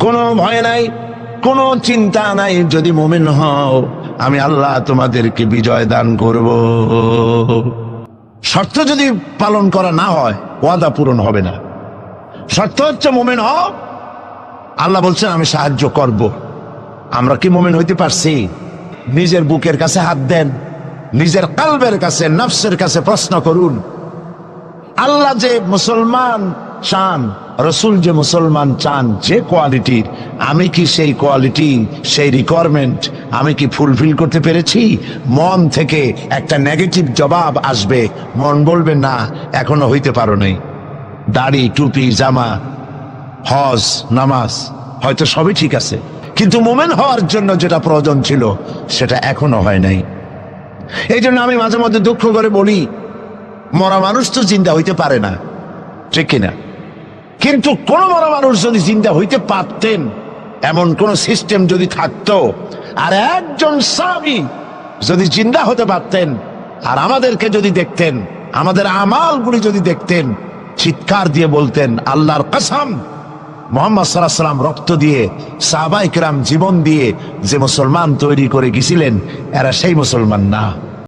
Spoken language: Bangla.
কোনো ভয় নাই, কোনো চিন্তা নাই, যদি মুমিন হও আমি আল্লাহ তোমাদেরকে বিজয় দান করব। শর্ত যদি পালন করা না হয় ওয়াদা পূরণ হবে না। শর্ত হচ্ছে মুমিন হও, আল্লাহ বলছেন আমি সাহায্য করব। আমরা কি মুমিন হইতে পারছি? নিজের বুকের কাছে হাত দেন, নিজের কলবের কাছে, নফসের কাছে প্রশ্ন করুন। আল্লাহ যে মুসলমান চান, রসুল যে মুসলমান চান, যে কোয়ালিটির, আমি কি সেই কোয়ালিটি, সেই রিকোয়ারমেন্ট আমি কি ফুলফিল করতে পেরেছি? মন থেকে একটা নেগেটিভ জবাব আসবে, মন বলবে না এখনো হইতে পারো নাই। দাড়ি, টুপি, জামা, হজ, নামাজ হয়তো সবই ঠিক আছে, কিন্তু মুমিন হওয়ার জন্য যেটা প্রয়োজন ছিল সেটা এখনো হয় নাই। এই জন্য আমি মাঝে মধ্যে দুঃখ করে বলি, মরা মানুষ তো জিন্দা হইতে পারে না, ঠিক কিনা? কিন্তু কোন মরা মানুষ যদি জিন্দা হইতে পারতেন, এমন কোন সিস্টেম যদি থাকতো, আর একজন সাহাবী যদি জিন্দা হতে পারতেন, আর আমাদেরকে যদি দেখতেন, আমাদের আমালগুলি যদি দেখতেন, চিৎকার দিয়ে বলতেন আল্লাহর কসম, মুহাম্মদ সাল্লাল্লাহু আলাইহি ওয়াসাল্লাম রক্ত দিয়ে, সাহাবায়ে কেরাম জীবন দিয়ে যে মুসলমান তৈরি করে গেছিলেন, এরা সেই মুসলমান না।